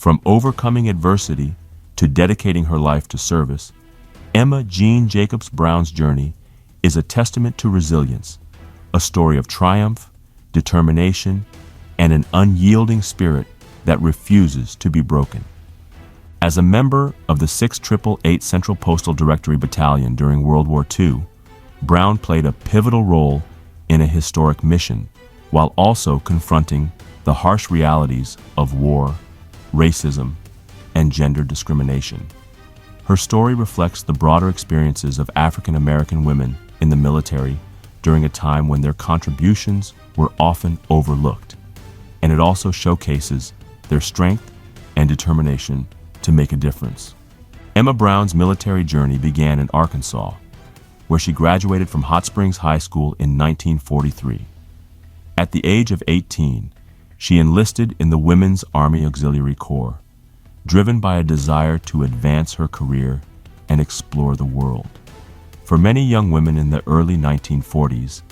From overcoming adversity to dedicating her life to service, Emma Jean Jacobs Brown's journey is a testament to resilience, a story of triumph, determination, and an unyielding spirit that refuses to be broken. As a member of the 6/888 Central Postal Directory Battalion during World War II, Brown played a pivotal role in a historic mission, while also confronting the harsh realities of war, racism, and gender discrimination. Her story reflects the broader experiences of African American women in the military during a time when their contributions were often overlooked, and it also showcases their strength and determination to make a difference. Emma Brown's military journey began in Arkansas, where she graduated from Hot Springs High School in 1943. At the age of 18, she enlisted in the Women's Army Auxiliary Corps, driven by a desire to advance her career and explore the world. For many young women in the early 1940s,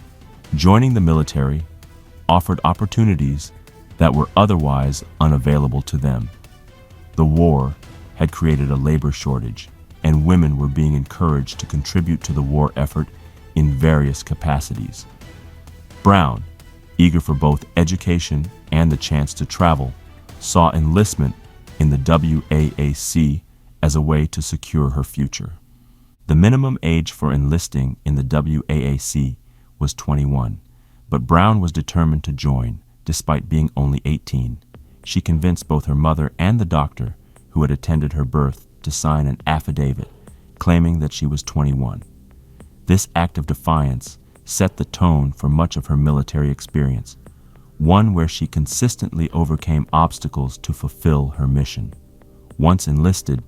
joining the military offered opportunities that were otherwise unavailable to them. The war had created a labor shortage, and women were being encouraged to contribute to the war effort in various capacities. Brown, eager for both education and the chance to travel, saw enlistment in the WAAC as a way to secure her future. The minimum age for enlisting in the WAAC was 21, but Brown was determined to join, despite being only 18. She convinced both her mother and the doctor who had attended her birth to sign an affidavit claiming that she was 21. This act of defiance set the tone for much of her military experience, one where she consistently overcame obstacles to fulfill her mission. Once enlisted,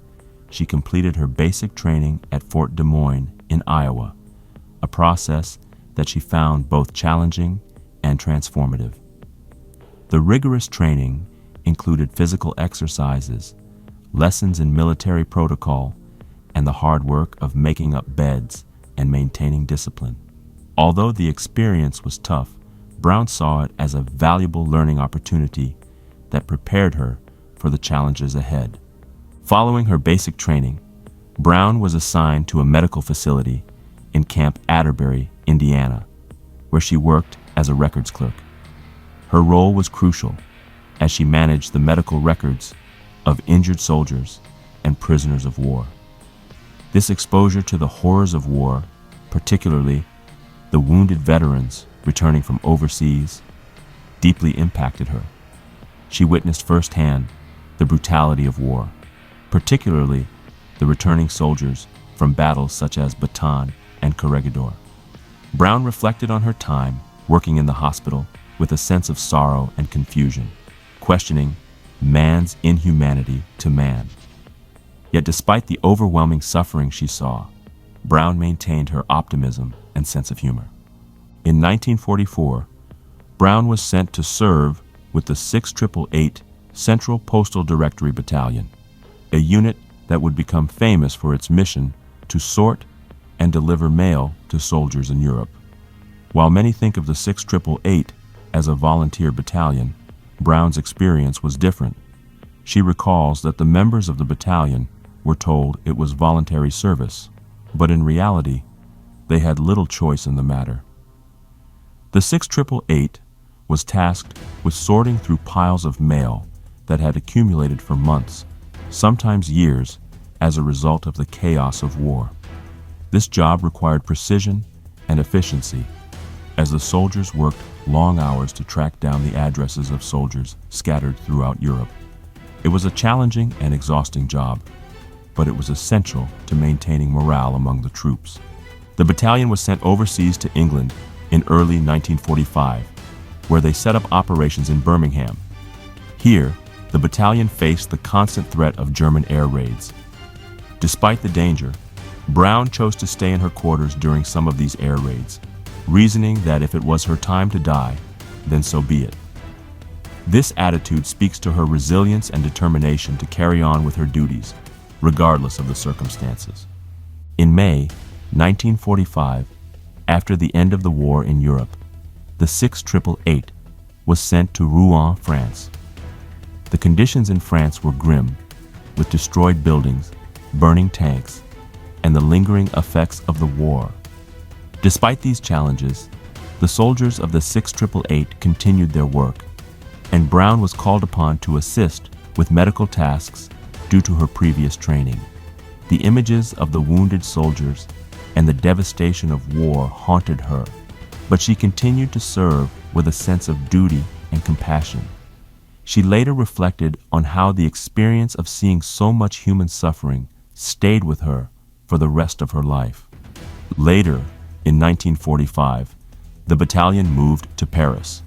she completed her basic training at Fort Des Moines in Iowa, a process that she found both challenging and transformative. The rigorous training included physical exercises, lessons in military protocol, and the hard work of making up beds and maintaining discipline. Although the experience was tough, Brown saw it as a valuable learning opportunity that prepared her for the challenges ahead. Following her basic training, Brown was assigned to a medical facility in Camp Atterbury, Indiana, where she worked as a records clerk. Her role was crucial as she managed the medical records of injured soldiers and prisoners of war. This exposure to the horrors of war, particularly the wounded veterans returning from overseas, deeply impacted her. She witnessed firsthand the brutality of war, particularly the returning soldiers from battles such as Bataan and Corregidor. Brown reflected on her time working in the hospital with a sense of sorrow and confusion, questioning man's inhumanity to man. Yet despite the overwhelming suffering she saw, Brown maintained her optimism and sense of humor. In 1944, Brown was sent to serve with the 6/888 Central Postal Directory Battalion, a unit that would become famous for its mission to sort and deliver mail to soldiers in Europe. While many think of the 6/888 as a volunteer battalion, Brown's experience was different. She recalls that the members of the battalion were told it was voluntary service, but in reality, they had little choice in the matter. The 6/888 was tasked with sorting through piles of mail that had accumulated for months, sometimes years, as a result of the chaos of war. This job required precision and efficiency, as the soldiers worked long hours to track down the addresses of soldiers scattered throughout Europe. It was a challenging and exhausting job, but it was essential to maintaining morale among the troops. The battalion was sent overseas to England in early 1945, where they set up operations in Birmingham. Here, the battalion faced the constant threat of German air raids. Despite the danger, Brown chose to stay in her quarters during some of these air raids, reasoning that if it was her time to die, then so be it. This attitude speaks to her resilience and determination to carry on with her duties, regardless of the circumstances. In May 1945, after the end of the war in Europe, the 6/888 was sent to Rouen, France. The conditions in France were grim, with destroyed buildings, burning tanks, and the lingering effects of the war. Despite these challenges, the soldiers of the 688 continued their work, and Brown was called upon to assist with medical tasks due to her previous training. The images of the wounded soldiers and the devastation of war haunted her, but she continued to serve with a sense of duty and compassion. She later reflected on how the experience of seeing so much human suffering stayed with her for the rest of her life. Later, in 1945, the battalion moved to Paris.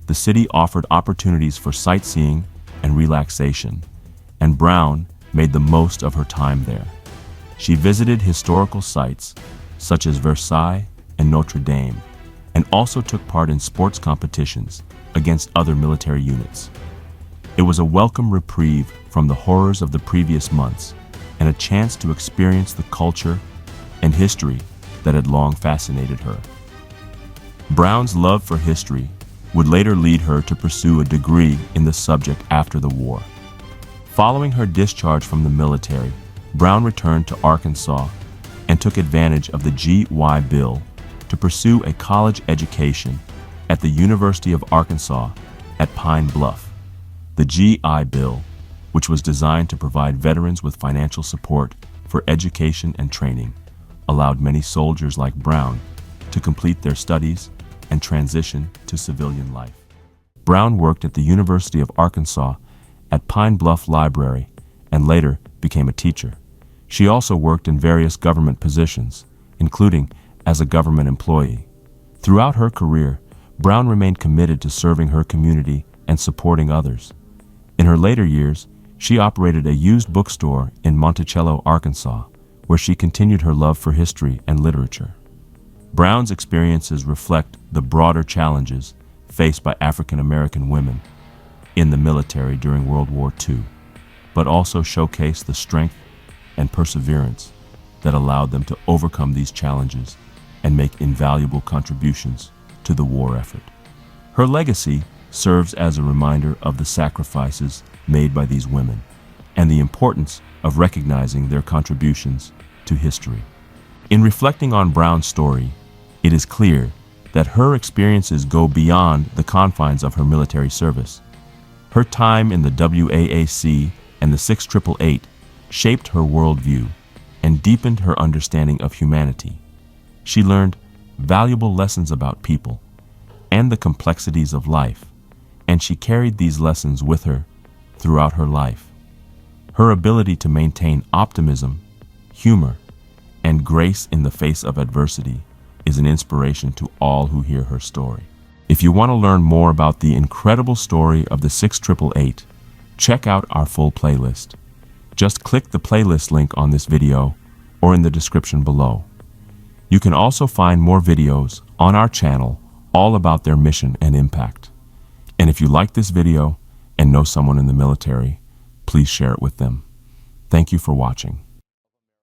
The city offered opportunities for sightseeing and relaxation, and Brown made the most of her time there. She visited historical sites such as Versailles and Notre Dame, and also took part in sports competitions against other military units. It was a welcome reprieve from the horrors of the previous months and a chance to experience the culture and history that had long fascinated her. Brown's love for history would later lead her to pursue a degree in the subject after the war. Following her discharge from the military, Brown returned to Arkansas and took advantage of the WWII bill to pursue a college education at the University of Arkansas at Pine Bluff. The WWII bill, which was designed to provide veterans with financial support for education and training, allowed many soldiers like Brown to complete their studies and transition to civilian life. Brown worked at the University of Arkansas at Pine Bluff Library and later became a teacher. She also worked in various government positions, including as a government employee. Throughout her career, Brown remained committed to serving her community and supporting others. In her later years, she operated a used bookstore in Monticello, Arkansas, where she continued her love for history and literature. Brown's experiences reflect the broader challenges faced by African American women in the military during World War II, but also showcase the strength and perseverance that allowed them to overcome these challenges and make invaluable contributions to the war effort. Her legacy serves as a reminder of the sacrifices made by these women and the importance of recognizing their contributions to history. In reflecting on Brown's story, it is clear that her experiences go beyond the confines of her military service. Her time in the WAAC and the 688 shaped her worldview and deepened her understanding of humanity. She learned valuable lessons about people and the complexities of life, and she carried these lessons with her throughout her life. Her ability to maintain optimism, humor, and grace in the face of adversity is an inspiration to all who hear her story. If you want to learn more about the incredible story of the 688, check out our full playlist. Just click the playlist link on this video or in the description below. You can also find more videos on our channel all about their mission and impact. And if you like this video and know someone in the military, please share it with them. Thank you for watching.